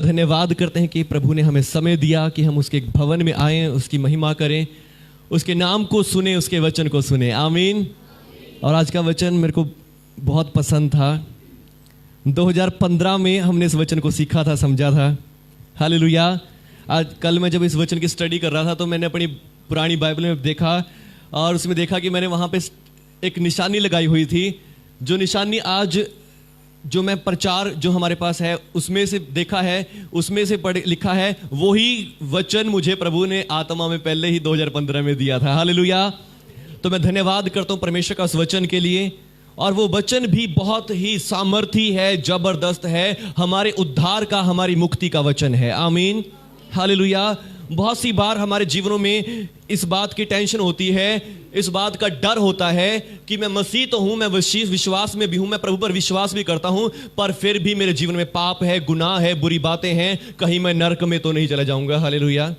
धन्यवाद करते हैं कि प्रभु ने हमें समय दिया कि हम उसके भवन में आएँ, उसकी महिमा करें, उसके नाम को सुने, उसके वचन को सुने। आमीन। और आज का वचन मेरे को बहुत पसंद था। 2015 में हमने इस वचन को सीखा था, समझा था। हालेलुया। आज कल मैं जब इस वचन की स्टडी कर रहा था तो मैंने अपनी पुरानी बाइबल में देखा और उसमें देखा कि मैंने वहाँ पे एक निशानी लगाई हुई थी। जो निशानी आज जो मैं प्रचार जो हमारे पास है उसमें से देखा है, उसमें से लिखा है, वही वचन मुझे प्रभु ने आत्मा में पहले ही 2015 में दिया था। हालेलुया। तो मैं धन्यवाद करता हूँ परमेश्वर का उस वचन के लिए। और वो वचन भी बहुत ही सामर्थी है, जबरदस्त है, हमारे उद्धार का, हमारी मुक्ति का वचन है। आमीन। हालेलुया। बहुत सी बार हमारे जीवनों में इस बात की टेंशन होती है, इस बात का डर होता है कि मैं मसीह तो हूं, मैं विश्वास में भी हूं, मैं प्रभु पर विश्वास भी करता हूं, पर फिर भी मेरे जीवन में पाप है, गुनाह है, बुरी बातें हैं, कहीं मैं नरक में तो नहीं चला जाऊंगा। हालेलुया।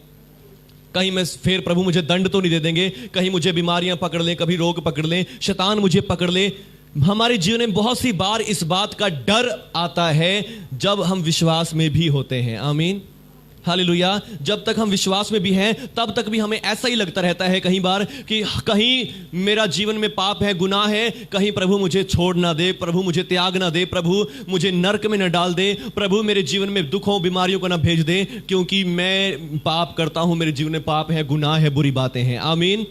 कहीं मैं फिर प्रभु मुझे दंड तो नहीं दे देंगे, कहीं मुझे बीमारियां पकड़ लें, कभी रोग पकड़ लें, शैतान मुझे पकड़ ले। हमारे जीवन में बहुत सी बार इस बात का डर आता है जब हम विश्वास में भी होते हैं। आमीन। हालेलुया। जब तक हम विश्वास में भी हैं तब तक भी हमें ऐसा ही लगता रहता है कहीं बार कि कहीं मेरा जीवन में पाप है, गुनाह है, कहीं प्रभु मुझे छोड़ ना दे, प्रभु मुझे त्याग ना दे, प्रभु मुझे नरक में न डाल दे, प्रभु मेरे जीवन में दुखों बीमारियों को ना भेज दे, क्योंकि मैं पाप करता हूं, मेरे जीवन में पाप है, गुनाह है, बुरी बातें हैं। आमीन।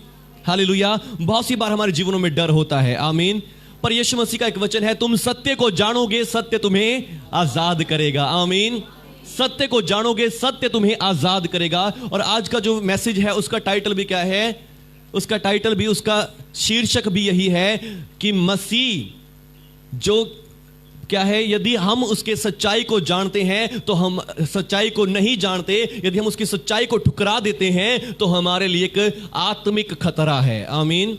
हालेलुया। बहुत सी बार हमारे जीवनों में डर होता है। आमीन। पर यीशु मसीह का एक वचन है, तुम सत्य को जानोगे, सत्य तुम्हें आजाद करेगा। आमीन। सत्य को जानोगे, सत्य तुम्हें आजाद करेगा। और आज का जो मैसेज है उसका टाइटल भी क्या है? उसका टाइटल भी, उसका शीर्षक भी यही है कि मसीह जो क्या है, यदि हम उसके सच्चाई को जानते हैं तो हम सच्चाई को नहीं जानते, यदि हम उसकी सच्चाई को ठुकरा देते हैं तो हमारे लिए एक आत्मिक खतरा है। आमीन।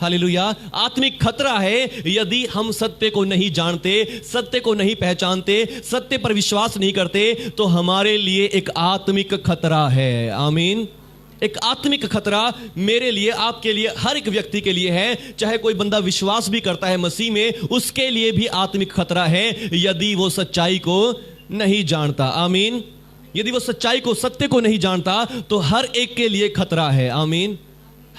हालेलुया। आत्मिक खतरा है यदि हम सत्य को नहीं जानते, सत्य को नहीं पहचानते, सत्य पर विश्वास नहीं करते, तो हमारे लिए एक आत्मिक खतरा है। आमीन। एक आत्मिक खतरा मेरे लिए, आपके लिए, हर एक व्यक्ति के लिए है। चाहे कोई बंदा विश्वास भी करता है मसीह में, उसके लिए भी आत्मिक खतरा है यदि वो सच्चाई को नहीं जानता। आमीन। यदि वो सच्चाई को, सत्य को नहीं जानता तो हर एक के लिए खतरा है। आमीन।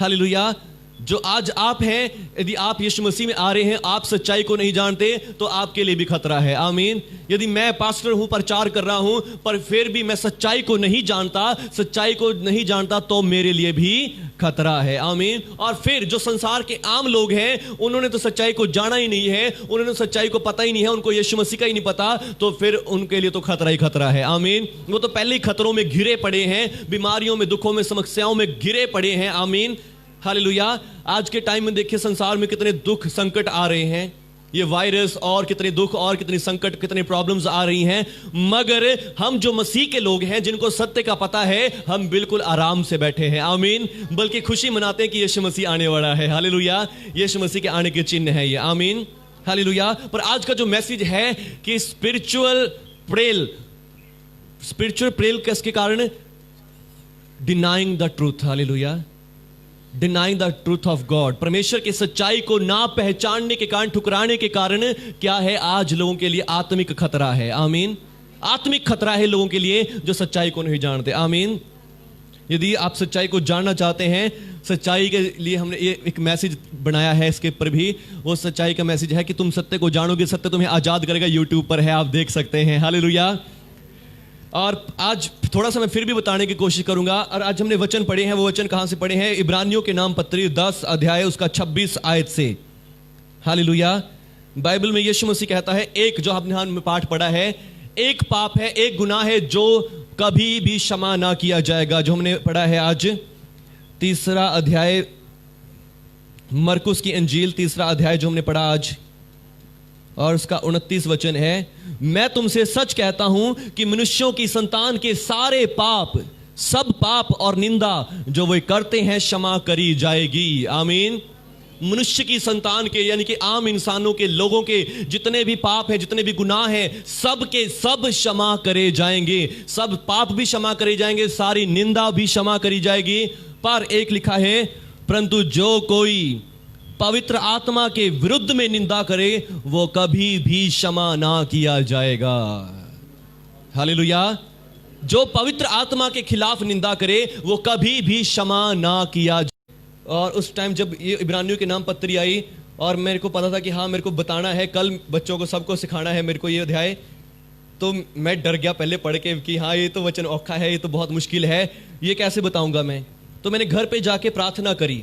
हालेलुया। जो आज आप हैं, यदि आप यीशु मसीह में आ रहे हैं, आप सच्चाई को नहीं जानते तो आपके लिए भी खतरा है। आमीन। यदि मैं पास्टर हूं, प्रचार कर रहा हूं, पर फिर भी मैं सच्चाई को नहीं जानता, सच्चाई को नहीं जानता, तो मेरे लिए भी खतरा है। आमीन। और फिर जो संसार के आम लोग हैं, उन्होंने तो सच्चाई को जाना ही नहीं है, उन्होंने सच्चाई को पता ही नहीं है, उनको यीशु मसीह का ही नहीं पता, तो फिर उनके लिए तो खतरा ही खतरा है। आमीन। वो तो पहले ही खतरों में घिरे पड़े हैं, बीमारियों में, दुखों में, समस्याओं में घिरे पड़े हैं। आमीन। हालेलुया। आज के टाइम में देखिए संसार में कितने दुख संकट आ रहे हैं, ये वायरस और कितने दुख और कितने संकट, कितने प्रॉब्लम्स आ रही हैं, मगर हम जो मसीह के लोग हैं, जिनको सत्य का पता है, हम बिल्कुल आराम से बैठे हैं। आमीन। बल्कि खुशी मनाते हैं कि यीशु मसीह आने वाला है। हालेलुया। यीशु मसीह के आने के चिन्ह है ये। आमीन। हालेलुया। पर आज का जो मैसेज है कि स्पिरिचुअल प्रेल किसके कारण? Denying the truth. Hallelujah. Denying the truth of God. परमेश्वर की सच्चाई को ना पहचानने के कारण, ठुकराने के कारण क्या है, आज लोगों के लिए आत्मिक खतरा है। आमीन। आत्मिक खतरा है लोगों के लिए जो सच्चाई को नहीं जानते। आमीन। यदि आप सच्चाई को जानना चाहते हैं, सच्चाई के लिए हमने ये एक मैसेज बनाया है, इसके ऊपर भी वो सच्चाई का मैसेज है कि तुम सत्य को जानोगे, सत्य तुम्हें आजाद करेगा। यूट्यूब पर है, आप देख सकते हैं। हालेलुया। और आज थोड़ा सा मैं फिर भी बताने की कोशिश करूंगा। और आज हमने वचन पढ़े हैं, वो वचन कहां से पढ़े हैं? इब्रानियों के नाम पत्री 10 अध्याय उसका 26 आयत से। हालेलुया। बाइबल में यीशु मसीह कहता है, एक जो आपने में पाठ पढ़ा है, एक पाप है, एक गुनाह है जो कभी भी क्षमा ना किया जाएगा, जो हमने पढ़ा है आज 3 अध्याय मरकुस की इंजील 3 अध्याय जो हमने पढ़ा आज, और उसका 29 वचन है, मैं तुमसे सच कहता हूं कि मनुष्यों की संतान के सारे पाप, सब पाप और निंदा जो वे करते हैं क्षमा करी जाएगी। आमीन। मनुष्य की संतान के, यानी कि आम इंसानों के, लोगों के जितने भी पाप है, जितने भी गुनाह हैं, सब के सब क्षमा करे जाएंगे। सब पाप भी क्षमा करे जाएंगे, सारी निंदा भी क्षमा करी जाएगी। पर एक लिखा है, परंतु जो कोई पवित्र आत्मा के विरुद्ध में निंदा करे, वो कभी भी क्षमा ना किया जाएगा। हालेलुया। जो पवित्र आत्मा के खिलाफ निंदा करे वो कभी भी क्षमा ना किया। और उस टाइम जब ये इब्रानियों के नाम पत्री आई और मेरे को पता था कि हाँ मेरे को बताना है, कल बच्चों को सबको सिखाना है मेरे को ये अध्याय, तो मैं डर गया पहले पढ़ के कि हाँ ये तो वचन औखा है, ये तो बहुत मुश्किल है, ये कैसे बताऊंगा मैं। तो मैंने घर पे जाके प्रार्थना करी,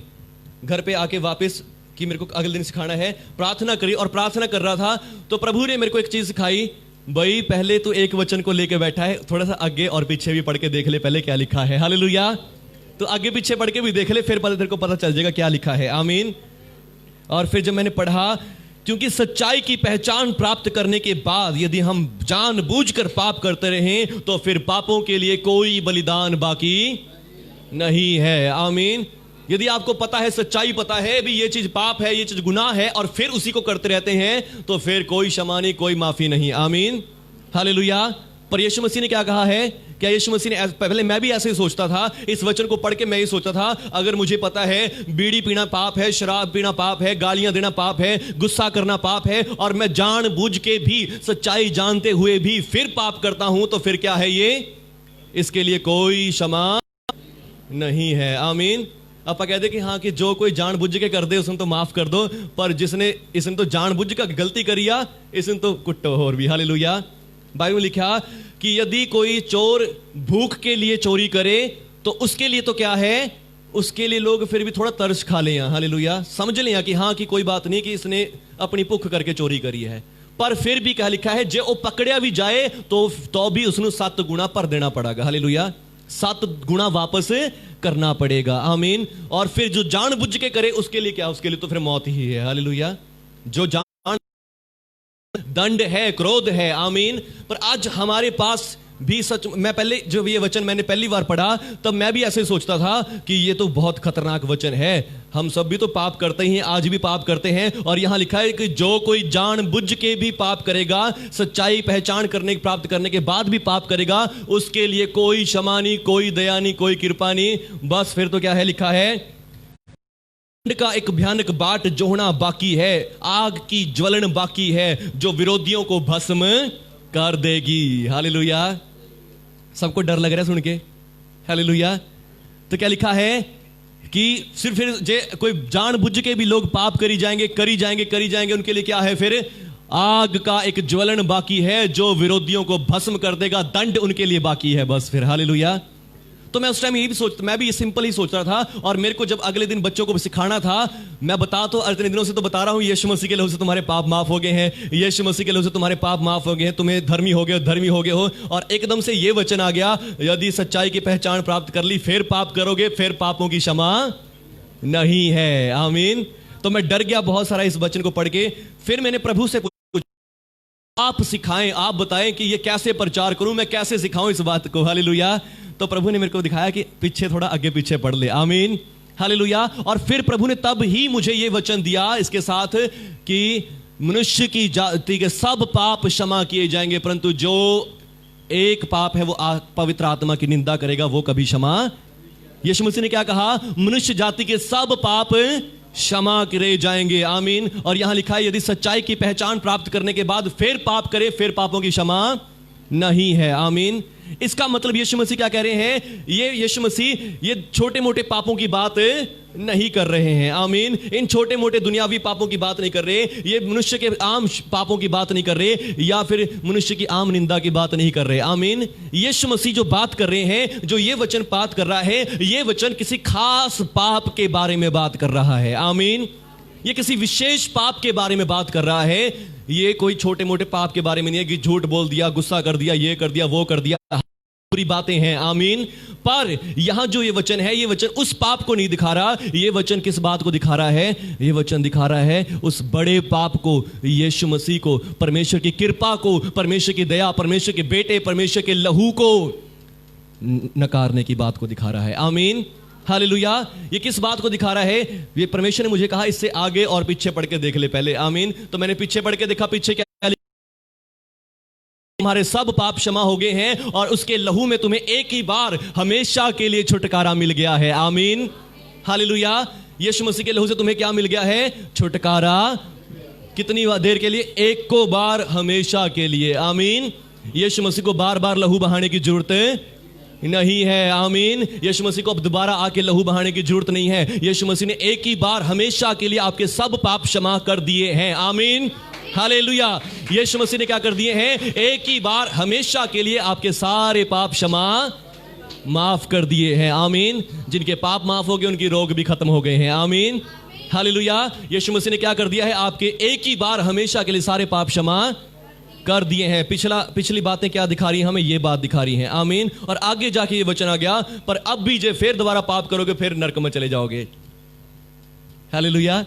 घर पे आके वापस कि मेरे को अगले दिन सिखाना है, प्रार्थना करी और प्रार्थना कर रहा था तो प्रभु ने मेरे को एक चीज सिखाई, भाई पहले तो एक वचन को लेके बैठा है, थोड़ा सा आगे और पीछे भी पढ़ के देख ले पहले क्या लिखा है। हालेलुया। तो आगे पीछे पढ़ के भी देख ले, फिर पहले तेरे को पता चल जाएगा क्या लिखा है। आमीन। और फिर जब मैंने पढ़ा, क्योंकि सच्चाई की पहचान प्राप्त करने के बाद यदि हम जानबूझकर पाप करते रहें तो फिर पापों के लिए कोई बलिदान बाकी नहीं है। आमीन। यदि आपको पता है, सच्चाई पता है भी ये चीज पाप है, ये चीज गुनाह है, और फिर उसी को करते रहते हैं तो फिर कोई क्षमा नहीं, कोई माफी नहीं। आमीन। हालेलुया। पर यीशु मसीह ने क्या कहा है? क्या यीशु मसीह ने, पहले मैं भी ऐसे ही सोचता था, इस वचन को पढ़ के मैं ही सोचता था अगर मुझे पता है बीड़ी पीना पाप है, शराब पीना पाप है, गालियां देना पाप है, गुस्सा करना पाप है, और मैं जानबूझ के भी सच्चाई जानते हुए भी फिर पाप करता हूं तो फिर क्या है ये? इसके लिए कोई क्षमा नहीं है। आमीन। आप कहते कि हाँ कि जो कोई जानबूझ के कर दे उसने तो माफ कर दो, पर इसने तो जानबूझ का गलती करिया, इसने तो कुट्टो और भी। हालेलुया। बाइबल में लिखा कि यदि कोई चोर भूख के लिए चोरी करे तो उसके लिए तो क्या है, उसके लिए लोग फिर भी थोड़ा तरस खा लें। हालेलुया। समझ लें कि हाँ कि कोई बात नहीं कि इसने अपनी भूख करके चोरी करी है, पर फिर भी क्या लिखा है, जो पकड़िया भी जाए तो भी उसने 7 गुना पर देना पड़ेगा। हालेलुया। 7 गुना वापस करना पड़ेगा। आमीन। और फिर जो जानबूझ के करे उसके लिए क्या? उसके लिए तो फिर मौत ही है। हालेलुया। जो जान दंड है, क्रोध है। आमीन। पर आज हमारे पास भी सच, मैं पहले जो ये वचन मैंने पहली बार पढ़ा तब मैं भी ऐसे सोचता था कि ये तो बहुत खतरनाक वचन है, हम सब भी तो पाप करते ही हैं, आज भी पाप करते हैं। और यहां लिखा है कि जो कोई जानबूझ के भी पाप करेगा, सच्चाई पहचान करने प्राप्त करने के बाद भी पाप करेगा, उसके लिए कोई क्षमा नहीं, कोई दया नहीं, कोई कृपा नहीं। बस फिर तो क्या है, लिखा है का एक भयानक बाट जोहना बाकी है, आग की ज्वलन बाकी है जो विरोधियों को भस्म कर देगी। हालेलुया। सबको डर लग रहा है सुन के? हालेलुया। तो क्या लिखा है कि सिर्फ फिर जे कोई जानबूझ के भी लोग पाप करी जाएंगे, उनके लिए क्या है? फिर आग का एक ज्वलन बाकी है जो विरोधियों को भस्म कर देगा, दंड उनके लिए बाकी है। बस फिर। हालेलुया। तो मैं उस टाइम ये भी मैं भी ये सिंपल ही सोच रहा था, और मेरे को जब अगले दिन बच्चों को सिखाना था, मैं बता तो इतने दिनों से तो बता रहा हूं, यीशु मसीह के लहू से तुम्हारे पाप माफ हो गए हैं, यीशु मसीह के लहू से तुम्हारे पाप माफ हो गए हैं, तुम्हें धर्मी हो गए हो, और एकदम से ये वचन आ गया, यदि सच्चाई की पहचान प्राप्त कर ली फिर पाप करोगे, फिर पापों की क्षमा नहीं है। आमीन। तो मैं डर गया बहुत सारा इस वचन को पढ़ के। फिर मैंने प्रभु से आप सिखाएं, आप बताएं कि ये कैसे प्रचार करूं, मैं कैसे सिखाऊं इस बात को। हालेलुया। तो प्रभु ने मेरे को दिखाया कि पीछे थोड़ा आगे पीछे पढ़ ले। आमीन। हालेलुया। और फिर प्रभु ने तब ही मुझे ये वचन दिया इसके साथ कि मनुष्य की जाति के सब पाप क्षमा किए जाएंगे, परंतु जो एक पाप है वो पवित्र आत्मा की निंदा करेगा वो कभी क्षमा। यीशु मसीह ने क्या कहा? मनुष्य जाति के सब पाप क्षमा करे जाएंगे। आमीन। और यहां लिखा है यदि सच्चाई की पहचान प्राप्त करने के बाद फिर पाप करे, फिर पापों की क्षमा नहीं है। आमीन। इसका मतलब यीशु मसीह क्या कह रहे हैं? ये यीशु मसीह ये छोटे मोटे पापों की बात नहीं कर रहे हैं। आमीन। इन छोटे मोटे दुनियावी पापों की बात नहीं कर रहे, ये मनुष्य के आम पापों की बात नहीं कर रहे, या फिर मनुष्य की आम निंदा की बात नहीं कर रहे। आमीन। यीशु मसीह जो बात कर रहे हैं, जो ये वचन बात कर रहा है, ये वचन किसी खास पाप के बारे में बात कर रहा है। आमीन। ये किसी विशेष पाप के बारे में बात कर रहा है, ये कोई छोटे मोटे पाप के बारे में नहीं है कि झूठ बोल दिया, गुस्सा कर दिया, ये कर दिया, वो कर दिया, बुरी बातें हैं। आमीन। पर यहां जो ये वचन है, ये वचन उस पाप को नहीं दिखा रहा, ये वचन किस बात को दिखा रहा है? ये वचन दिखा रहा है उस बड़े पाप को, यीशु मसीह को, परमेश्वर की कृपा को, परमेश्वर की दया, परमेश्वर के बेटे, परमेश्वर के लहू को नकारने की बात को दिखा रहा है। आमीन। हालेलुया। ये किस बात को दिखा रहा है? ये परमेश्वर ने मुझे कहा इससे आगे और पीछे पढ़ के देख ले पहले। आमीन। तो मैंने पीछे पढ़ के देखा, पीछे क्या, तुम्हारे सब पाप क्षमा हो गए हैं और उसके लहू में तुम्हें एक ही बार हमेशा के लिए छुटकारा मिल गया है। आमीन। हालेलुया। यीशु मसीह के लहू से तुम्हें क्या मिल गया है? छुटकारा। कितनी देर के लिए? एक को बार, हमेशा के लिए। आमीन। यीशु मसीह को बार बार लहू बहाने की जरूरत नहीं है। आमीन। यीशु मसीह को अब दोबारा आके लहू बहाने की जरूरत नहीं है। यीशु मसीह ने एक ही बार हमेशा के लिए आपके सब पाप क्षमा कर दिए हैं। आमीन, हालेलुया। यीशु मसीह ने क्या कर दिए हैं? एक ही बार हमेशा के लिए आपके सारे पाप क्षमा माफ कर दिए हैं। आमीन। जिनके पाप माफ हो गए उनकी रोग भी खत्म हो गए हैं। आमीन, हालेलुया। यीशु मसीह ने क्या कर दिया है? आपके एक ही बार हमेशा के लिए सारे पाप क्षमा कर दिए हैं। पिछली बातें क्या दिखा रही हैं हमें? ये बात दिखा रही हैं। आमीन। और आगे जाके ये वचन आ गया, पर अब भी जे फिर दोबारा पाप करोगे फिर नरक में चले जाओगे। हालेलुया।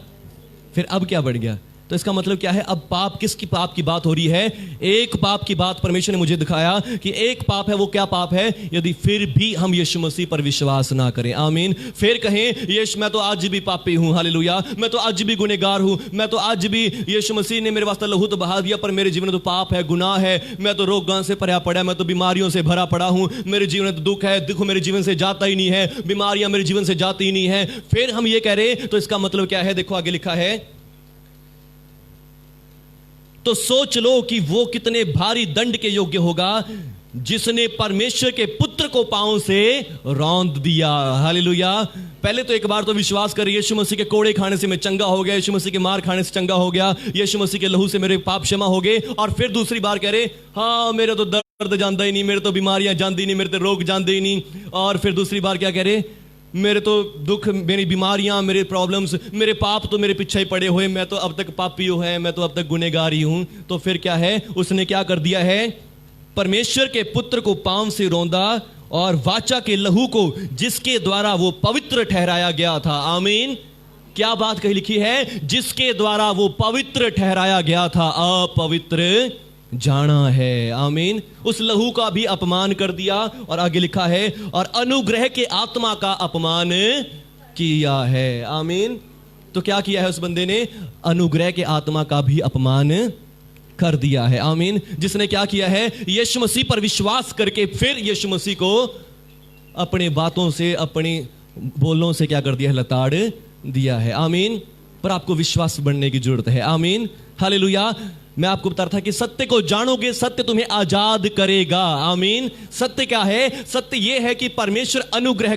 फिर अब क्या बढ़ गया? तो इसका मतलब क्या है? अब पाप, किसकी पाप की बात हो रही है? एक पाप की बात परमेश्वर ने मुझे दिखाया कि एक पाप है। वो क्या पाप है? यदि फिर भी हम यीशु मसीह पर विश्वास ना करें। आमीन। फिर कहें यीशु मैं तो आज भी पापी हूं, हालेलुया, मैं तो आज भी गुनहगार हूं, मैं तो आज भी, यीशु मसीह ने मेरे वास्ते लहू तो बहा दिया पर मेरे जीवन में तो पाप है, गुनाह है, मैं तो रोगां से भरा पड़ा, मैं तो बीमारियों से भरा पड़ा हूं, मेरे जीवन में तो दुख है, दुख मेरे जीवन से जाता ही नहीं है, बीमारियां मेरे जीवन से जाती ही नहीं है। फिर हम ये कह रहे, तो इसका मतलब क्या है? देखो आगे लिखा है, तो सोच लो कि वो कितने भारी दंड के योग्य होगा जिसने परमेश्वर के पुत्र को पांव से रौंद दिया। हालेलुया। पहले तो एक बार तो विश्वास कर, यीशु मसीह के कोड़े खाने से मैं चंगा हो गया, यीशु मसीह के मार खाने से चंगा हो गया, यीशु मसीह के लहू से मेरे पाप क्षमा हो गए। और फिर दूसरी बार कह रहे, हाँ मेरे तो दर्द जानता ही नहीं, मेरे तो बीमारियां जानती नहीं, मेरे तो रोग जानते ही नहीं। और फिर दूसरी बार क्या कह रहे? मेरे तो दुख, मेरी बीमारियां, मेरे प्रॉब्लम्स, मेरे पाप तो मेरे पीछे ही पड़े हुए, मैं तो अब तक पापी हूं, मैं तो अब तक गुनहगार ही हूं। तो फिर क्या है? उसने क्या कर दिया है? परमेश्वर के पुत्र को पांव से रौंदा और वाचा के लहू को जिसके द्वारा वो पवित्र ठहराया गया था। आमीन। क्या बात कही लिखी है? जिसके द्वारा वो पवित्र ठहराया गया था, अपवित्र जाना है। आमीन। उस लहू का भी अपमान कर दिया। और आगे लिखा है, और अनुग्रह के आत्मा का अपमान किया है। आमीन। तो क्या किया है उस बंदे ने? अनुग्रह के आत्मा का भी अपमान कर दिया है। आमीन। जिसने क्या किया है? यीशु मसीह पर विश्वास करके फिर यीशु मसीह को अपने बातों से, अपनी बोलों से क्या कर दिया है? लताड़ दिया है। आमीन। पर आपको विश्वास बढ़ने की जरूरत है। आमीन, हालेलुया। मैं आपको बता रहा था कि सत्य को जानोगे, सत्य तुम्हें आजाद करेगा। आमीन। सत्य क्या है? सत्य यह है कि परमेश्वर अनुग्रह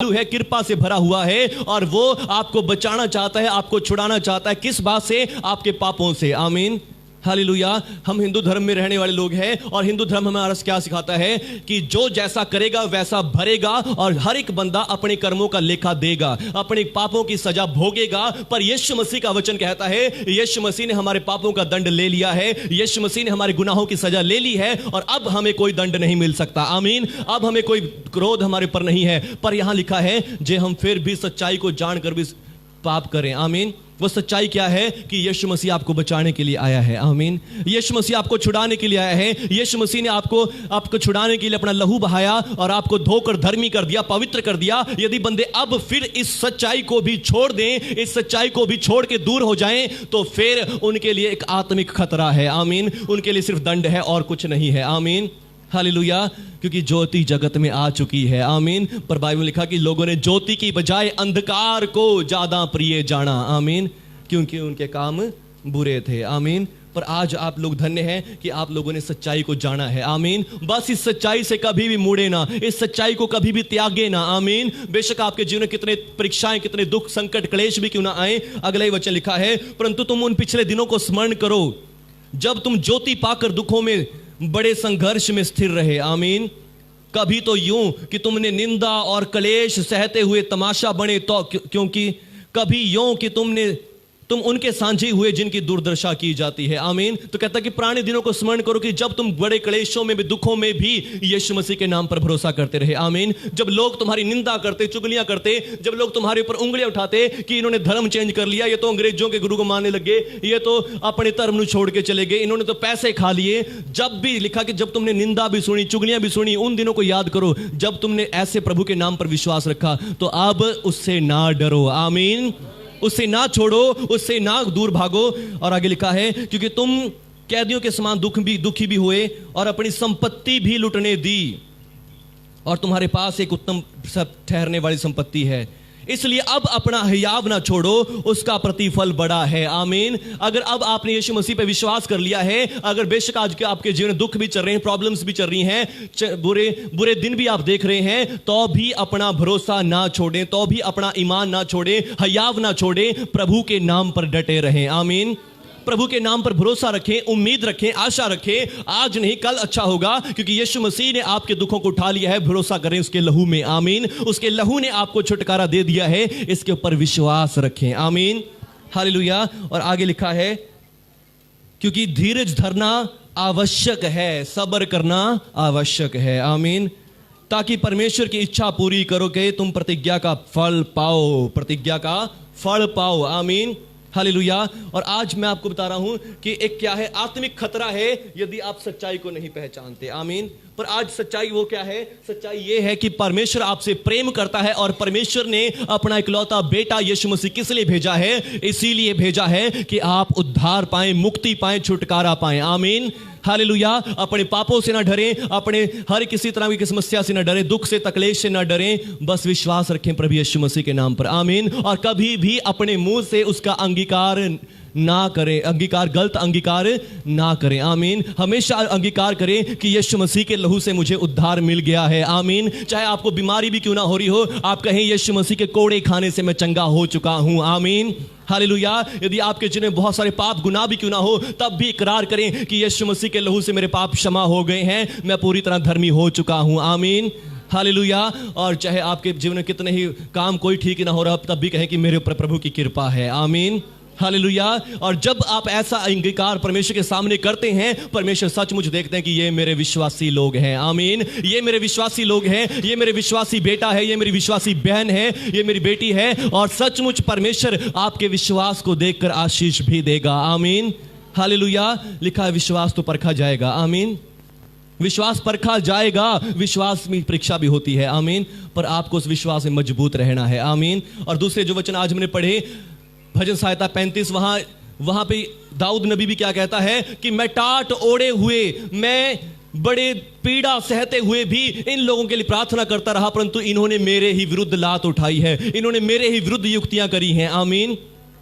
है, कृपा से भरा हुआ है, और वो आपको बचाना चाहता है, आपको छुड़ाना चाहता है। किस बात से? आपके पापों से। आमीन, हालेलुया। हम हिंदू धर्म में रहने वाले लोग हैं, और हिंदू धर्म हमारा क्या सिखाता है कि जो जैसा करेगा वैसा भरेगा, और हर एक बंदा अपने कर्मों का लेखा देगा, अपने पापों की सजा भोगेगा। पर यीशु मसीह का वचन कहता है, यीशु मसीह ने हमारे पापों का दंड ले लिया है, यीशु मसीह ने हमारे गुनाहों की सजा ले ली है, और अब हमें कोई दंड नहीं मिल सकता। आमीन। अब हमें कोई क्रोध हमारे पर नहीं है। पर यहां लिखा है, जे हम फिर भी सच्चाई को जानकर भी पाप करें। आमीन। वो सच्चाई क्या है? कि यीशु मसीह आपको बचाने के लिए आया है। आमीन। यीशु मसीह आपको छुड़ाने के लिए आया है। यीशु मसीह ने आपको छुड़ाने के लिए अपना लहू बहाया और आपको धोकर धर्मी कर दिया, पवित्र कर दिया। यदि बंदे अब फिर इस सच्चाई को भी छोड़ दें, इस सच्चाई को भी छोड़ के दूर हो जाएं, तो फिर उनके लिए एक आत्मिक खतरा है। आमीन। उनके लिए सिर्फ दंड है और कुछ नहीं है। आमीन, हालेलुया। क्योंकि ज्योति जगत में आ चुकी है। आमीन। पर बाइबल में लिखा कि लोगों ने ज्योति की बजाय अंधकार को ज्यादा प्रिय जाना। आमीन। क्योंकि उनके काम बुरे थे। आमीन। पर आज आप लोग धन्य हैं कि आप लोगों ने सच्चाई को जाना है। आमीन। बस इस सच्चाई से कभी भी मुड़े ना, इस सच्चाई को कभी भी त्यागे ना। आमीन। बेशक आपके जीवन में कितने परीक्षाएं, कितने दुख, संकट, क्लेश भी क्यों ना आए, अगला ही वचन लिखा है, परंतु तुम उन पिछले दिनों को स्मरण करो जब तुम ज्योति पाकर दुखों में बड़े संघर्ष में स्थिर रहे। आमीन। कभी तो यूं कि तुमने निंदा और क्लेश सहते हुए तमाशा बने, तो क्योंकि कभी यूं कि तुम उनके सांझे हुए जिनकी दुर्दशा की जाती है। आमीन। तो कहता कि पुराने दिनों को स्मरण करो कि जब तुम बड़े क्लेशों में भी, दुखों में भी यीशु मसीह के नाम पर भरोसा करते रहे। आमीन। जब लोग तुम्हारी निंदा करते, चुगलियां करते, जब लोग तुम्हारे ऊपर उंगलियां उठाते कि इन्होंने धर्म चेंज कर लिया, ये तो अंग्रेजों के गुरु को मानने लगे, ये तो अपने धर्म को छोड़ के चले गए, इन्होंने तो पैसे खा लिए, जब भी लिखा कि जब तुमने निंदा भी सुनी, चुगलियां भी सुनी, उन दिनों को याद करो जब तुमने ऐसे प्रभु के नाम पर विश्वास रखा। तो अब उससे ना डरो। आमीन। उससे ना छोड़ो, उससे ना दूर भागो। और आगे लिखा है, क्योंकि तुम कैदियों के समान दुखी भी हुए और अपनी संपत्ति भी लुटने दी, और तुम्हारे पास एक उत्तम सब ठहरने वाली संपत्ति है। इसलिए अब अपना हियाव ना छोड़ो, उसका प्रतिफल बड़ा है। आमीन। अगर अब आपने यीशु मसीह पे विश्वास कर लिया है, अगर बेशक आज के आपके जीवन में दुख भी चल रहे हैं, प्रॉब्लम्स भी चल रही हैं, बुरे बुरे दिन भी आप देख रहे हैं, तो भी अपना भरोसा ना छोड़ें, तो भी अपना ईमान ना छोड़ें, हियाव ना छोड़ें, प्रभु के नाम पर डटे रहें। आमीन। प्रभु के नाम पर भरोसा रखें, उम्मीद रखें, आशा रखें। आज नहीं कल अच्छा होगा, क्योंकि यीशु मसीह ने आपके दुखों को उठा लिया है। भरोसा करें उसके लहू में। आमीन। उसके लहू ने आपको छुटकारा दे दिया है, इसके ऊपर विश्वास रखें। आमीन। हालेलुया। और आगे लिखा है, क्योंकि धीरज धरना आवश्यक है, सब्र करना आवश्यक है। आमीन। ताकि परमेश्वर की इच्छा पूरी करोगे, तुम प्रतिज्ञा का फल पाओ, प्रतिज्ञा का फल पाओ। आमीन। हालेलुया। और आज मैं आपको बता रहा हूं कि एक क्या है, आत्मिक खतरा है यदि आप सच्चाई को नहीं पहचानते। आमीन। पर आज सच्चाई वो क्या है? सच्चाई ये है कि परमेश्वर आपसे प्रेम करता है, और परमेश्वर ने अपना इकलौता बेटा यीशु मसीह किस लिए भेजा है? इसीलिए भेजा है कि आप उद्धार पाएं, मुक्ति पाएं, छुटकारा पाएं। आमीन। हालेलुया। अपने पापों से ना डरें, अपने हर किसी तरह की समस्या से ना डरें, दुख से तकलीफ से ना डरें, बस विश्वास रखें प्रभु यीशु मसीह के नाम पर। आमीन। और कभी भी अपने मुंह से उसका अंगीकार ना करें, गलत अंगीकार ना करें। आमीन। हमेशा अंगीकार करें कि यीशु मसीह के लहू से मुझे उद्धार मिल गया है। आमीन। चाहे आपको बीमारी भी क्यों ना हो रही हो, आप कहें यीशु मसीह के कोड़े खाने से मैं चंगा हो चुका हूं। आमीन। हालेलुया। यदि आपके जिन्हें बहुत सारे पाप गुनाह भी क्यों ना हो, तब भी इकरार करें कि यीशु मसीह के लहू से मेरे पाप क्षमा हो गए हैं, मैं पूरी तरह धर्मी हो चुका हूं। आमीन। हालेलुया। और चाहे आपके जीवन में कितने ही काम कोई ठीक ही ना हो रहा, तब भी कहें कि मेरे ऊपर प्रभु की कृपा है। आमीन। हालेलुया। और जब आप ऐसा अंगीकार परमेश्वर के सामने करते हैं, परमेश्वर सचमुच देखते हैं कि ये मेरे विश्वासी लोग हैं। आमीन। ये मेरे विश्वासी लोग हैं, ये मेरे विश्वासी बेटा है, ये मेरी विश्वासी बहन है, ये मेरी बेटी है। और सचमुच परमेश्वर आपके विश्वास को देखकर आशीष भी देगा। आमीन। हालेलुया। लिखा है विश्वास तो परखा जाएगा। आमीन। विश्वास परखा जाएगा। विश्वास में परीक्षा भी होती है। आमीन। पर आपको उस विश्वास में मजबूत रहना है। आमीन। और दूसरे जो वचन आज हमने पढ़े, भजन संहिता 35, वहां पे दाऊद नबी भी क्या कहता है कि मैं टाट ओढ़े हुए, मैं बड़े पीड़ा सहते हुए भी इन लोगों के लिए प्रार्थना करता रहा, परंतु इन्होंने मेरे ही विरुद्ध लात उठाई है, इन्होंने मेरे ही विरुद्ध युक्तियां करी हैं। आमीन।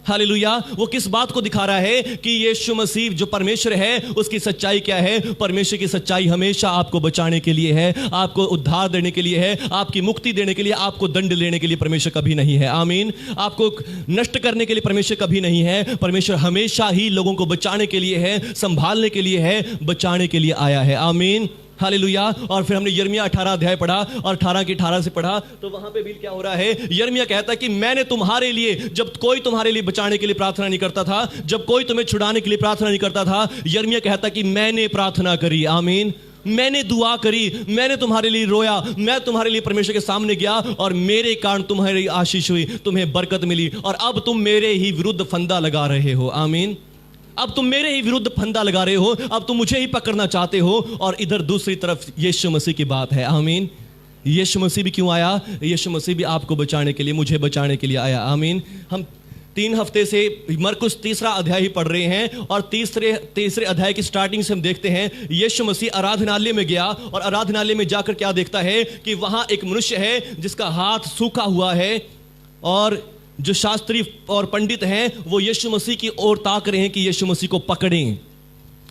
हालेलुया। वो किस बात को दिखा रहा है कि यीशु मसीह जो परमेश्वर है, उसकी सच्चाई क्या है? परमेश्वर की सच्चाई हमेशा आपको बचाने के लिए है, आपको उद्धार देने के लिए है, आपकी मुक्ति देने के लिए, आपको दंड लेने के लिए परमेश्वर कभी नहीं है। आमीन। आपको नष्ट करने के लिए परमेश्वर कभी नहीं है। परमेश्वर हमेशा ही लोगों को बचाने के लिए है, संभालने के लिए है, बचाने के लिए आया है। आमीन। हालेलुया। और फिर हमने यिर्मयाह 18 अध्याय पढ़ा, और 18 की 18 से पढ़ा, तो वहां पे भी क्या हो रहा है? यिर्मयाह कहता है कि मैंने तुम्हारे लिए, जब कोई तुम्हारे लिए बचाने के लिए प्रार्थना नहीं करता था, जब कोई तुम्हें छुड़ाने के लिए प्रार्थना नहीं करता था, यिर्मयाह कहता कि मैंने प्रार्थना करी। आमीन। मैंने दुआ करी, मैंने तुम्हारे लिए रोया, मैं तुम्हारे लिए परमेश्वर के सामने गया, और मेरे कारण तुम्हारी आशीष हुई, तुम्हें बरकत मिली, और अब तुम मेरे ही विरुद्ध फंदा लगा रहे हो। आमीन। अब तुम मेरे ही विरुद्ध फंदा लगा रहे हो, अब तुम मुझे ही पकड़ना चाहते हो। और इधर दूसरी तरफ यीशु मसीह की बात है। आमीन। यीशु मसीह भी क्यों आया? यीशु मसीह भी आपको बचाने के लिए, मुझे बचाने के लिए आया। आमीन। हम 3 हफ्ते से मरकुस 3रा अध्याय ही पढ़ रहे हैं, और तीसरे अध्याय की स्टार्टिंग से हम देखते हैं यीशु मसीह आराधनालय में गया, और आराधनालय में जाकर क्या देखता है कि वहां एक मनुष्य है जिसका हाथ सूखा हुआ है, और जो शास्त्री और पंडित हैं वो यीशु मसीह की ओर ताक रहे हैं कि यीशु मसीह को पकड़ें।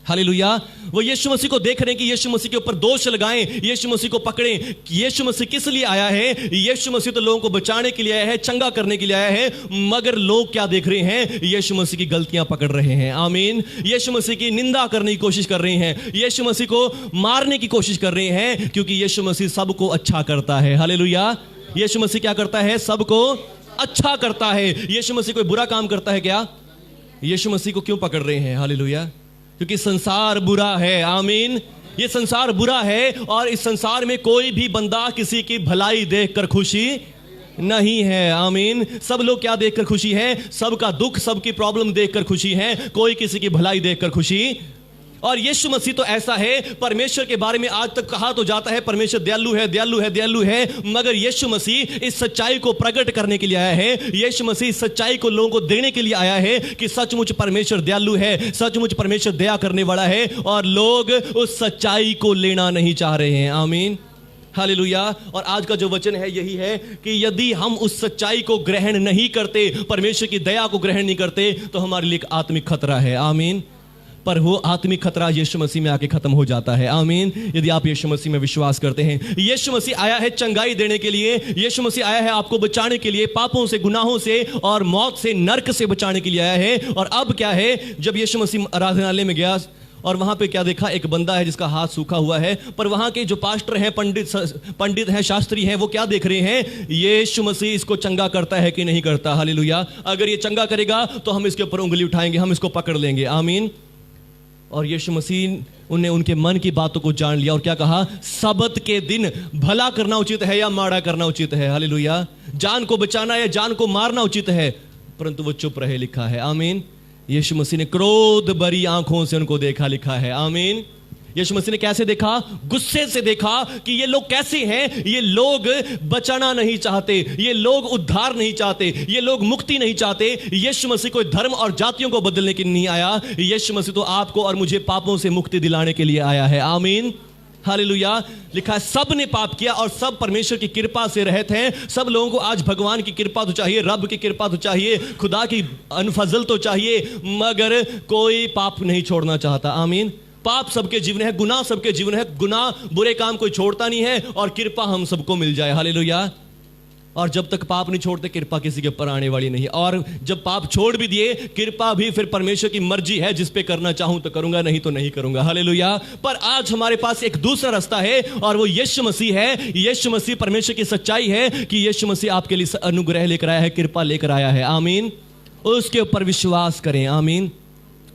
हालेलुया। वो यीशु मसीह को देख रहे हैं कि यीशु मसीह के ऊपर दोष लगाएं, यीशु मसीह को पकड़ें। यीशु मसीह किस लिए आया है? यीशु मसीह तो लोगों को बचाने के लिए आया है, चंगा करने के लिए आया है, मगर लोग क्या देख रहे हैं? यीशु मसीह की गलतियां पकड़ रहे हैं। आमीन। यीशु मसीह की निंदा करने की कोशिश कर रहे हैं, यीशु मसीह को मारने की कोशिश कर रहे हैं, क्योंकि यीशु मसीह सबको अच्छा करता है। हालेलुया। यीशु मसीह क्या करता है? सबको अच्छा करता है। यीशु मसीह कोई बुरा काम करता है क्या? यीशु मसीह को क्यों पकड़ रहे हैं? हालेलुया। क्योंकि संसार बुरा है। आमीन। ये संसार बुरा है, और इस संसार में कोई भी बंदा किसी की भलाई देखकर खुशी नहीं है। आमीन। सब लोग क्या देखकर खुशी है? सबका दुख, सबकी प्रॉब्लम देखकर खुशी है, कोई किसी की भलाई देखकर खुशी। और यीशु मसीह तो ऐसा है, परमेश्वर के बारे में आज तक कहा तो जाता है परमेश्वर दयालु है, दयालु है, दयालु है, मगर यीशु मसीह इस सच्चाई को प्रकट करने के लिए आया है। यीशु मसीह इस सच्चाई को लोगों को देने के लिए आया है कि सचमुच परमेश्वर दयालु है, सचमुच परमेश्वर दया करने वाला है, और लोग उस सच्चाई को लेना नहीं चाह रहे हैं। आमीन। हालेलुया। और आज का जो वचन है यही है कि यदि हम उस सच्चाई को ग्रहण नहीं करते, परमेश्वर की दया को ग्रहण नहीं करते, तो हमारे लिए एक आत्मिक खतरा है। आमीन। पर वो आत्मिक खतरा यीशु मसीह में आके खत्म हो जाता है। आमीन। यदि आप यीशु मसीह में विश्वास करते हैं, यीशु मसीह आया है चंगाई देने के लिए, यीशु मसीह आया है आपको बचाने के लिए, पापों से, गुनाहों से और मौत से, नरक से बचाने के लिए आया है। और अब क्या है, जब यीशु मसीह आराधनालय में गया और वहां पे क्या देखा, एक बंदा है जिसका हाथ सूखा हुआ है, पर वहां के जो पास्टर हैं, पंडित हैं, शास्त्री हैं, वो क्या देख रहे हैं, यीशु मसीह इसको चंगा करता है कि नहीं करता। हालेलुया। अगर ये चंगा करेगा तो हम इसके ऊपर उंगली उठाएंगे, हम इसको पकड़ लेंगे। आमीन। और यीशु मसीह उन्हें उनके मन की बातों को जान लिया और क्या कहा, सबत के दिन भला करना उचित है या माड़ा करना उचित है। हालेलुया। जान को बचाना या जान को मारना उचित है, परंतु वो चुप रहे, लिखा है। आमीन। यीशु मसीह ने क्रोध भरी आंखों से उनको देखा, लिखा है। आमीन। यीशु मसीह ने कैसे देखा, गुस्से से देखा कि ये लोग कैसे हैं, ये लोग बचाना नहीं चाहते, ये लोग उद्धार नहीं चाहते, ये लोग मुक्ति नहीं चाहते। यीशु मसीह कोई धर्म और जातियों को बदलने के लिए नहीं आया, यीशु मसीह तो आपको और मुझे पापों से मुक्ति दिलाने के लिए आया है। आमीन। हालेलुया। लिखा है सब ने पाप किया और सब परमेश्वर की कृपा से रहते हैं। सब लोगों को आज भगवान की कृपा तो चाहिए, रब की कृपा तो चाहिए, खुदा की अनफजल तो चाहिए, मगर कोई पाप नहीं छोड़ना चाहता। आमीन। पाप सबके जीवन है, गुनाह सबके जीवन है, गुनाह बुरे काम कोई छोड़ता नहीं है और कृपा हम सबको मिल जाए। हालेलुया। और जब तक पाप नहीं छोड़ते, कृपा किसी के ऊपर आने वाली नहीं। और जब पाप छोड़ भी दिए, कृपा भी फिर परमेश्वर की मर्जी है, जिस पे करना चाहूं तो करूंगा, नहीं तो नहीं करूंगा। हालेलुया। पर आज हमारे पास एक दूसरा रास्ता है और वो यीशु मसीह है। यीशु मसीह परमेश्वर की सच्चाई है कि यीशु मसीह आपके लिए अनुग्रह लेकर आया है, कृपा लेकर आया है। आमीन। उसके ऊपर विश्वास करें। आमीन।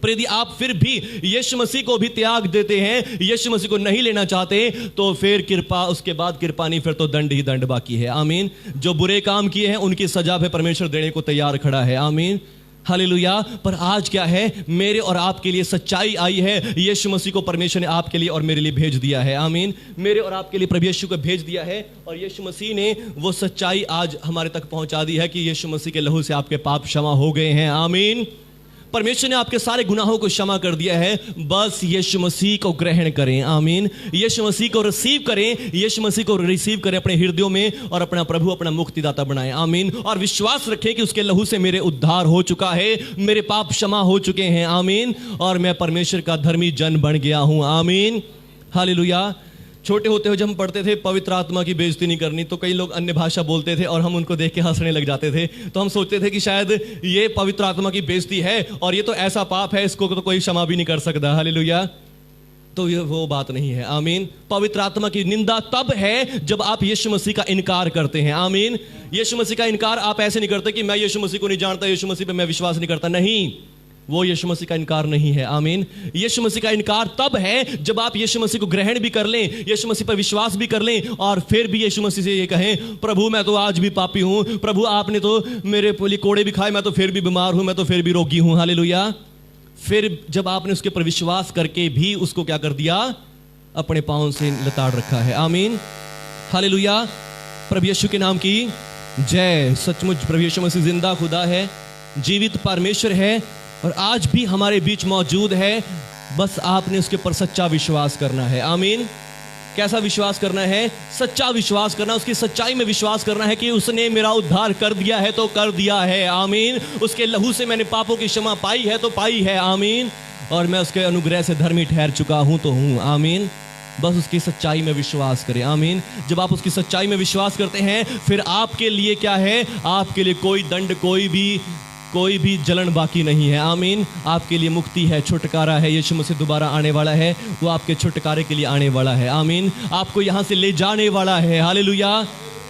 यदि आप फिर भी यीशु मसीह को भी त्याग देते हैं, यीशु मसीह को नहीं लेना चाहते, तो फिर कृपा, उसके बाद कृपा नहीं, फिर तो दंड ही दंड बाकी है। आमीन। जो बुरे काम किए हैं उनकी सजा पे परमेश्वर देने को तैयार खड़ा है। आमीन। हालेलुया। पर आज क्या है, मेरे और आपके लिए सच्चाई आई है। यीशु मसीह को परमेश्वर ने आपके लिए और मेरे लिए भेज दिया है। आमीन। मेरे और आपके लिए प्रभु यीशु को भेज दिया है और यीशु मसीह ने वो सच्चाई आज हमारे तक पहुंचा दी है कि यीशु मसीह के लहू से आपके पाप क्षमा हो गए हैं। आमीन। परमेश्वर ने आपके सारे गुनाहों को क्षमा कर दिया है। बस यीशु मसीह को ग्रहण करें। आमीन। यीशु मसीह को रिसीव करें, यीशु मसीह को रिसीव करें अपने हृदयों में और अपना प्रभु, अपना मुक्तिदाता बनाएं। आमीन। और विश्वास रखें कि उसके लहू से मेरे उद्धार हो चुका है, मेरे पाप क्षमा हो चुके हैं। आमीन। और मैं परमेश्वर का धर्मी जन बन गया हूं। आमीन। हालेलुया। छोटे होते हुए जब हम पढ़ते थे पवित्र आत्मा की बेइज्जती नहीं करनी, तो कई लोग अन्य भाषा बोलते थे और हम उनको देख के हंसने लग जाते थे। तो हम सोचते थे कि शायद ये पवित्र आत्मा की बेइज्जती है और ये तो ऐसा पाप है, इसको तो कोई क्षमा भी नहीं कर सकता। हालेलुया। तो ये वो बात नहीं है। आमीन। पवित्र आत्मा की निंदा तब है जब आप यीशु मसीह का इनकार करते हैं। आमीन। यीशु मसीह का इनकार आप ऐसे नहीं करते कि मैं यीशु मसीह को नहीं जानता, यीशु मसीह पे मैं विश्वास नहीं करता। नहीं, वो यीशु मसीह का इनकार नहीं है। आमीन। यीशु मसीह का इनकार तब है जब आप यीशु मसीह को ग्रहण भी कर लें, यीशु मसीह पर विश्वास भी कर लें और फिर भी यीशु मसीह से ये कहें, प्रभु मैं तो आज भी पापी हूं, प्रभु आपने तो मेरे लिए कोड़े भी खाए, मैं तो फिर भी बीमार हूं, मैं तो फिर भी रोगी हूं। हालेलुया। फिर जब आपने उसके पर विश्वास करके भी उसको क्या कर दिया, अपने पांव से लताड़ रखा है। आमीन। हालेलुया। प्रभु यीशु के नाम की जय। सचमुच प्रभु यीशु मसीह जिंदा खुदा है, जीवित परमेश्वर है और आज भी हमारे बीच मौजूद है। बस आपने उसके पर सच्चा विश्वास करना है। आमीन। कैसा विश्वास करना है? सच्चा विश्वास करना, उसकी सच्चाई में विश्वास करना है कि उसने मेरा उद्धार कर दिया है तो कर दिया है। आमीन। उसके लहू से मैंने पापों की क्षमा पाई है तो पाई है। आमीन। और मैं उसके अनुग्रह से धर्मी ठहर चुका हूं तो हूं। आमीन। बस उसकी सच्चाई में विश्वास करें। आमीन। जब आप उसकी सच्चाई में विश्वास करते हैं, फिर आपके लिए क्या है, आपके लिए कोई दंड, कोई भी जलन बाकी नहीं है। आमीन। आपके लिए मुक्ति है, छुटकारा है। यीशु मसीह दोबारा आने वाला है, वो आपके छुटकारे के लिए आने वाला है। आमीन। आपको यहां से ले जाने वाला है। हालेलुया।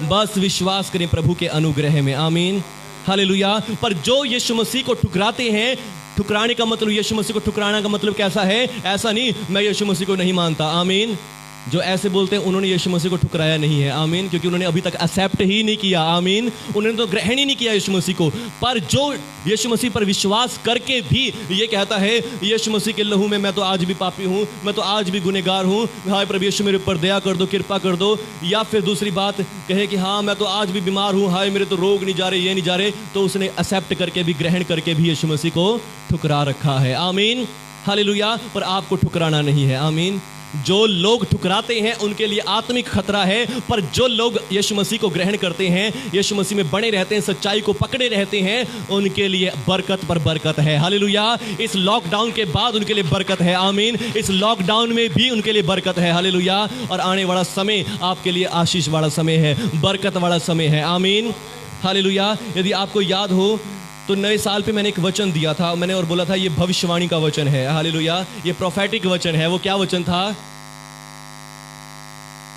बस विश्वास करें प्रभु के अनुग्रह में। आमीन। हालेलुया। पर जो यीशु मसीह को ठुकराते हैं, ठुकराने का मतलब, यीशु मसीह को ठुकराना का मतलब कैसा है? ऐसा नहीं मैं यीशु मसीह को नहीं मानता। आमीन। जो ऐसे बोलते हैं उन्होंने यीशु मसीह को ठुकराया नहीं है। आमीन। क्योंकि उन्होंने अभी तक एक्सेप्ट ही नहीं किया। आमीन। उन्होंने तो ग्रहण ही नहीं किया यीशु मसीह को। पर जो यीशु मसीह पर विश्वास करके भी ये कहता है, यीशु मसीह के लहू में मैं तो आज भी पापी हूँ, मैं तो आज भी गुनहगार हूँ, हाय प्रभु यीशु मेरे ऊपर दया कर दो, कृपा कर दो। या फिर दूसरी बात कहे कि हाँ मैं तो आज भी बीमार हूँ, हाय मेरे तो रोग नहीं जा रहे, ये नहीं जा रहे, तो उसने एक्सेप्ट करके भी, ग्रहण करके भी यीशु मसीह को ठुकरा रखा है। आमीन। हालेलुया। पर आपको ठुकराना नहीं है। आमीन। जो लोग ठुकराते हैं उनके लिए आत्मिक खतरा है, पर जो लोग यीशु मसीह को ग्रहण करते हैं, यीशु मसीह में बने रहते हैं, सच्चाई को पकड़े रहते हैं, उनके लिए बरकत पर बरकत है। हालेलुया। इस लॉकडाउन के बाद उनके लिए बरकत है। आमीन। इस लॉकडाउन में भी उनके लिए बरकत है। हालेलुया। और आने वाला समय आपके लिए आशीष वाला समय है, बरकत वाला समय है। आमीन। हालेलुया। यदि आपको याद हो तो नए साल पे मैंने एक वचन दिया था, मैंने और बोला था ये भविष्यवाणी का वचन है। हालेलुया। ये प्रोफेटिक वचन है। वो क्या वचन था?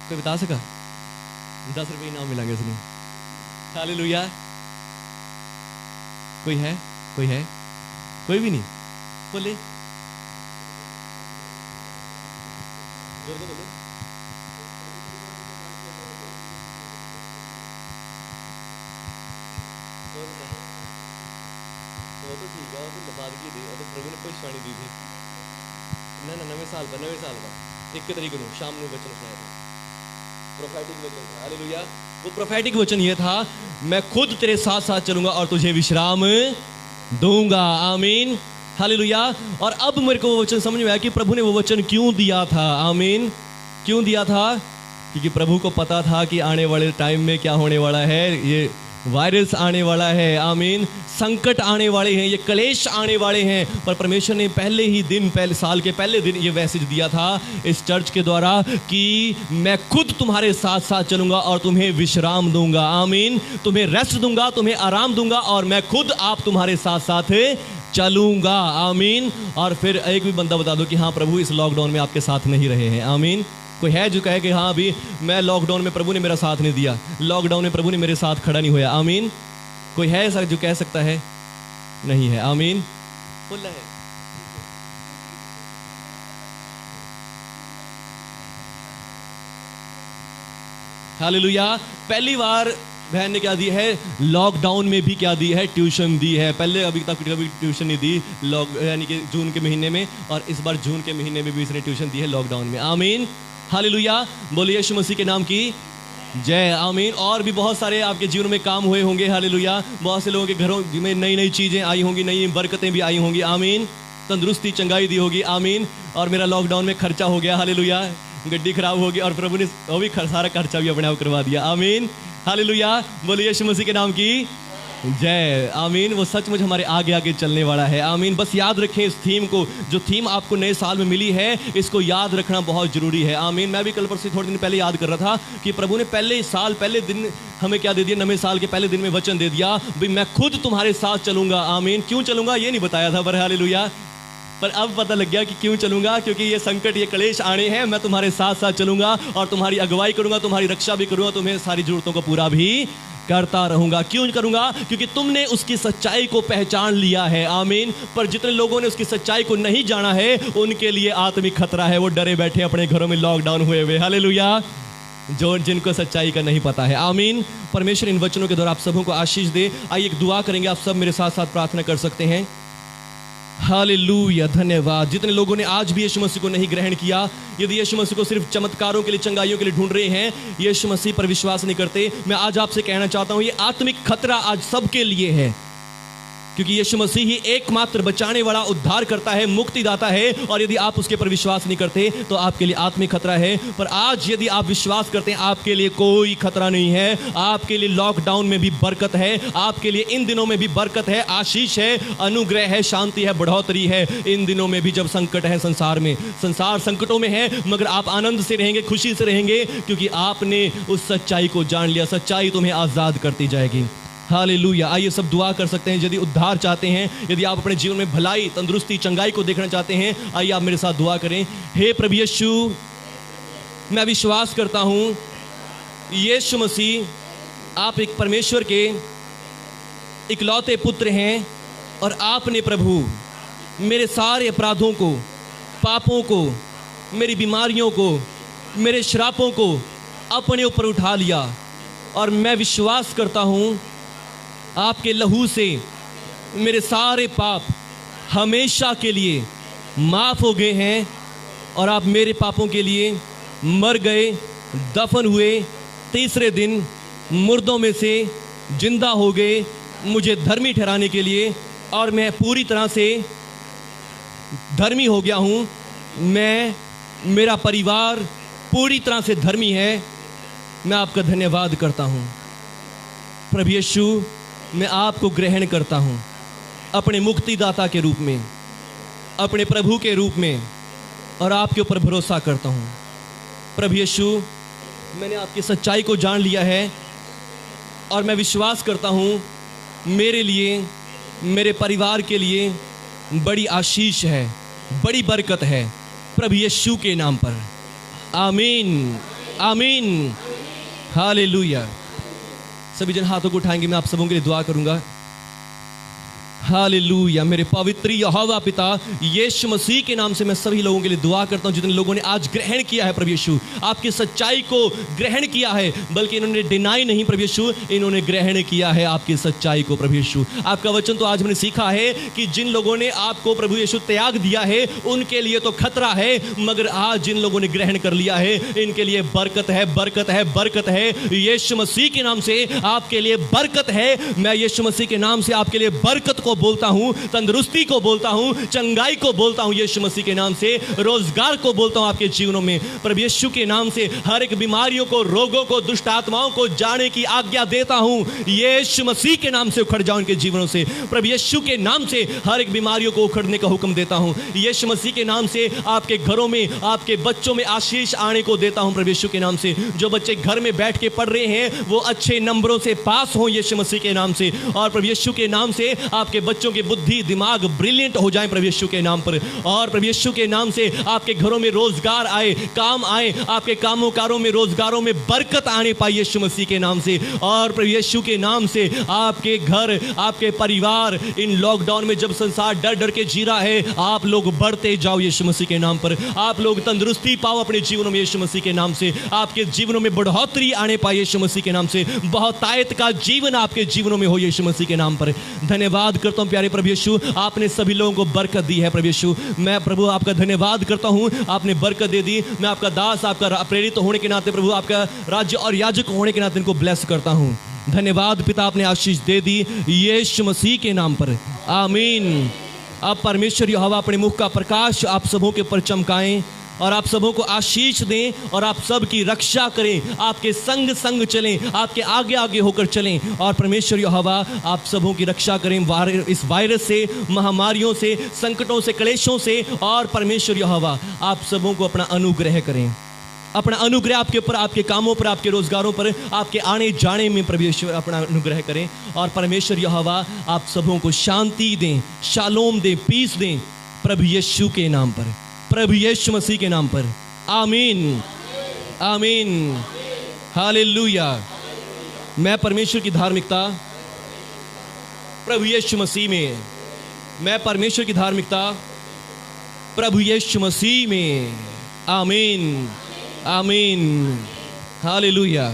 कोई बता सका? 10 रुपये इनाम मिलेंगे इसमें। हालेलुया। कोई है? कोई है? कोई भी नहीं? बोले बोले। वो तो ठीक है, वो तो लबादगी दी, और तो प्रभु ने भविष्यवाणी दी थी ना नवे साल पर 1 तारीख को शाम में वचन सुनाया था, प्रोफेटिक वचन था। हालेलुया। वो प्रोफेटिक वचन ये था, मैं खुद तेरे साथ साथ चलूंगा और तुझे विश्राम दूंगा। आमीन। हालेलुया। और अब मेरे को वो वचन समझ में आया कि प्रभु ने वो वचन क्यों दिया था। आमीन। क्यों दिया था? क्योंकि प्रभु को पता था कि आने वाले टाइम में क्या होने वाला है। ये वायरस आने वाला है। आमीन। संकट आने वाले हैं, ये क्लेश आने वाले हैं, पर परमेश्वर ने पहले साल के पहले दिन ये मैसेज दिया था इस चर्च के द्वारा कि मैं खुद तुम्हारे साथ साथ चलूंगा और तुम्हें विश्राम दूंगा। आमीन। तुम्हें रेस्ट दूंगा, तुम्हें आराम दूंगा, और मैं खुद आप तुम्हारे साथ साथ चलूंगा। आमीन। और फिर एक भी बंदा बता दो कि हाँ प्रभु इस लॉकडाउन में आपके साथ नहीं रहे हैं। आमीन। कोई है जो कहे कि हाँ अभी मैं लॉकडाउन में प्रभु ने मेरा साथ नहीं दिया, लॉकडाउन में प्रभु ने मेरे साथ खड़ा नहीं हुआ? आमीन। कोई है ऐसा जो कह सकता है? नहीं है। आमीन। बोल रहा है। हालेलुया। पहली बार बहन ने क्या दी है? लॉकडाउन में भी क्या दी है? ट्यूशन दी है। पहले अभी तक कभी ट्यूशन नहीं दी, यानी कि जून के महीने में, और इस बार जून के महीने में भी इसने ट्यूशन दी है लॉकडाउन में। आमीन। हालेलुया। बोलिए यीशु मसीह के नाम की जय। आमीन। और भी बहुत सारे आपके जीवन में काम हुए होंगे। हालेलुया। बहुत से लोगों के घरों में नई नई चीजें आई होंगी, नई बरकतें भी आई होंगी। आमीन। तंदुरुस्ती चंगाई दी होगी। आमीन। और मेरा लॉकडाउन में खर्चा हो गया। हालेलुया। गड्डी खराब होगी और प्रभु ने वो भी सारा खर्चा भी अपने आप करवा दिया। आमीन। हालेलुया। बोलिए यीशु मसीह के नाम की जय। आमीन। वो सचमुच हमारे आगे आगे चलने वाला है। आमीन। बस याद रखें इस थीम को, जो थीम आपको नए साल में मिली है, इसको याद रखना बहुत जरूरी है। आमीन। मैं भी कल परसों थोड़े दिन पहले याद कर रहा था कि प्रभु ने पहले दिन हमें क्या दे दिया? नए साल के पहले दिन में वचन दे दिया, भाई मैं खुद तुम्हारे साथ चलूंगा। आमीन। क्यों चलूंगा ये नहीं बताया था, पर हालेलुया। पर अब पता लग गया कि क्यों चलूंगा, क्योंकि ये संकट, ये क्लेश आने हैं, मैं तुम्हारे साथ साथ चलूंगा और तुम्हारी अगुवाई करूंगा, तुम्हारी रक्षा भी करूंगा, तुम्हें सारी जरूरतों को पूरा भी करता रहूंगा। क्यों करूंगा? क्योंकि तुमने उसकी सच्चाई को पहचान लिया है। आमीन। पर जितने लोगों ने उसकी सच्चाई को नहीं जाना है, उनके लिए आत्मिक खतरा है। वो डरे बैठे अपने घरों में लॉकडाउन हुए हुए। हालेलुया। जो जिनको सच्चाई का नहीं पता है। आमीन। परमेश्वर इन वचनों के द्वारा आप सबों को आशीष दे। आइए एक दुआ करेंगे, आप सब मेरे साथ साथ प्रार्थना कर सकते हैं। हालेलुया। धन्यवाद। जितने लोगों ने आज भी यीशु मसीह को नहीं ग्रहण किया, यदि यीशु मसीह को सिर्फ चमत्कारों के लिए, चंगाइयों के लिए ढूंढ रहे हैं, यीशु मसीह पर विश्वास नहीं करते, मैं आज आपसे कहना चाहता हूं, ये आत्मिक खतरा आज सबके लिए है, क्योंकि यीशु मसीह ही एकमात्र बचाने वाला, उद्धार करता है, मुक्तिदाता है। और यदि आप उसके पर विश्वास नहीं करते तो आपके लिए आत्मिक खतरा है। पर आज यदि आप विश्वास करते हैं, आपके लिए कोई खतरा नहीं है। आपके लिए लॉकडाउन में भी बरकत है, आपके लिए इन दिनों में भी बरकत है, आशीष है, अनुग्रह है, शांति है, बढ़ोतरी है। इन दिनों में भी जब संकट है संसार में, संसार संकटों में है, मगर आप आनंद से रहेंगे, खुशी से रहेंगे, क्योंकि आपने उस सच्चाई को जान लिया। सच्चाई तुम्हें आजाद करती जाएगी। हालेलुया। आइए सब दुआ कर सकते हैं। यदि उद्धार चाहते हैं, यदि आप अपने जीवन में भलाई, तंदुरुस्ती, चंगाई को देखना चाहते हैं, आइए आप मेरे साथ दुआ करें। हे प्रभु यीशु, मैं विश्वास करता हूं यीशु मसीह आप एक परमेश्वर के इकलौते पुत्र हैं, और आपने प्रभु मेरे सारे अपराधों को, पापों को, मेरी बीमारियों को, मेरे श्रापों को अपने ऊपर उठा लिया। और मैं विश्वास करता हूं आपके लहू से मेरे सारे पाप हमेशा के लिए माफ हो गए हैं, और आप मेरे पापों के लिए मर गए, दफन हुए, तीसरे दिन मुर्दों में से जिंदा हो गए, मुझे धर्मी ठहराने के लिए, और मैं पूरी तरह से धर्मी हो गया हूँ। मैं मेरा परिवार पूरी तरह से धर्मी है, मैं आपका धन्यवाद करता हूँ। प्रभु यीशु, मैं आपको ग्रहण करता हूँ अपने मुक्तिदाता के रूप में, अपने प्रभु के रूप में, और आपके ऊपर भरोसा करता हूँ। प्रभु यीशु, मैंने आपकी सच्चाई को जान लिया है और मैं विश्वास करता हूँ मेरे लिए, मेरे परिवार के लिए बड़ी आशीष है, बड़ी बरकत है, प्रभु यीशु के नाम पर। आमीन, आमीन, हालेलुया। सभी जन हाथों को उठाएंगे, मैं आप सबों के लिए दुआ करूंगा। हालेलुया। मेरे पवित्र यहोवा पिता यीशु मसीह के नाम से मैं सभी लोगों के लिए दुआ करता हूं जितने लोगों ने आज ग्रहण किया है प्रभु यीशु, आपकी सच्चाई को ग्रहण किया है, बल्कि इन्होंने डिनाई नहीं प्रभु यीशु, इन्होंने ग्रहण किया है आपकी सच्चाई को प्रभु यीशु। आपका वचन तो आज मैंने सीखा है कि जिन लोगों ने आपको प्रभु यीशु त्याग दिया है उनके लिए तो खतरा है, मगर आज जिन लोगों ने ग्रहण कर लिया है इनके लिए बरकत है, बरकत है, बरकत है। यीशु मसीह के नाम से आपके लिए बरकत है। मैं यीशु मसीह के नाम से आपके लिए बरकत को बोलता हूं, तंदुरुस्ती को बोलता हूं, चंगाई को बोलता हूं यीशु मसीह के नाम से, रोजगार को बोलता हूं आपके जीवनों में प्रभु यीशु के नाम से। हर एक बीमारियों को, रोगों को, दुष्ट आत्माओं को जाने की आज्ञा देता हूं यीशु मसीह के नाम से। उखड़ जाओ इनके जीवनों से प्रभु यीशु के नाम से। हर एक बीमारियों को उखड़ने का हुक्म देता हूं यीशु मसीह के नाम से। आपके घरों में, आपके बच्चों में आशीष आने को देता हूं प्रभु यीशु के नाम से। जो बच्चे घर में बैठ के पढ़ रहे हैं वो अच्छे नंबरों से पास हो यीशु मसीह के नाम से, और प्रभु यीशु के नाम से आपके बच्चों की बुद्धि, दिमाग ब्रिलियंट हो जाए प्रभु यीशु के नाम पर। और प्रभु यीशु के नाम से आपके घरों में रोजगार आए, काम आए, आपके कामों कारों में, रोजगारों में बरकत आने पाए यीशु मसीह के नाम से। और प्रभु यीशु के नाम से आपके घर, आपके परिवार, इन लॉकडाउन में जब संसार डर डर के जी रहा है, आप लोग बढ़ते जाओ यीशु मसीह के नाम पर। आप लोग तंदुरुस्ती पाओ अपने जीवनों में यीशु मसीह के नाम से। आपके जीवनों में बढ़ोतरी आने पाए यीशु मसीह के नाम से। बहुतायत का जीवन आपके जीवनों में हो यीशु मसीह के नाम पर। धन्यवाद करता हूं प्यारे प्रभु यीशु, आपने सभी लोगों को बरकत दी है प्रभु यीशु। मैं प्रभु आपका धन्यवाद करता हूं, आपने बरकत दे दी। मैं आपका दास, आपका प्रेरित होने के नाते प्रभु, आपका राज्य और याजक होने के नाते इनको ब्लेस करता हूं। धन्यवाद पिता, आपने आशीष दे दी यीशु मसीह के नाम पर। आमीन। अब परमेश्वर यहोवा अपने मुख का प्रकाश आप सबों के ऊपर चमकाएं और आप सबों को आशीष दें और आप सब की रक्षा करें, आपके संग संग चलें, आपके आगे आगे होकर चलें। और परमेश्वर यहोवा आप सबों की रक्षा करें इस वायरस से, महामारियों से, संकटों से, क्लेशों से। और परमेश्वर यहोवा आप सबों को अपना अनुग्रह करें, अपना अनुग्रह आपके ऊपर, आपके कामों पर, आपके रोजगारों पर, आपके आने जाने में परमेश्वर अपना अनुग्रह करें। और परमेश्वर यहोवा आप सबों को शांति दें, शालोम दें, पीस दें प्रभु यीशु के नाम पर, प्रभु यीशु मसीह के नाम पर। आमीन, आमीन, हालेलुया। मैं परमेश्वर की धार्मिकता प्रभु यीशु मसीह में, मैं परमेश्वर की धार्मिकता प्रभु यीशु मसीह में। आमीन, आमीन, हालेलुया।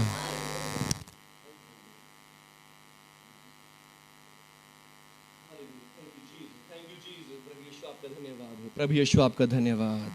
प्रभु यीशु आपका धन्यवाद।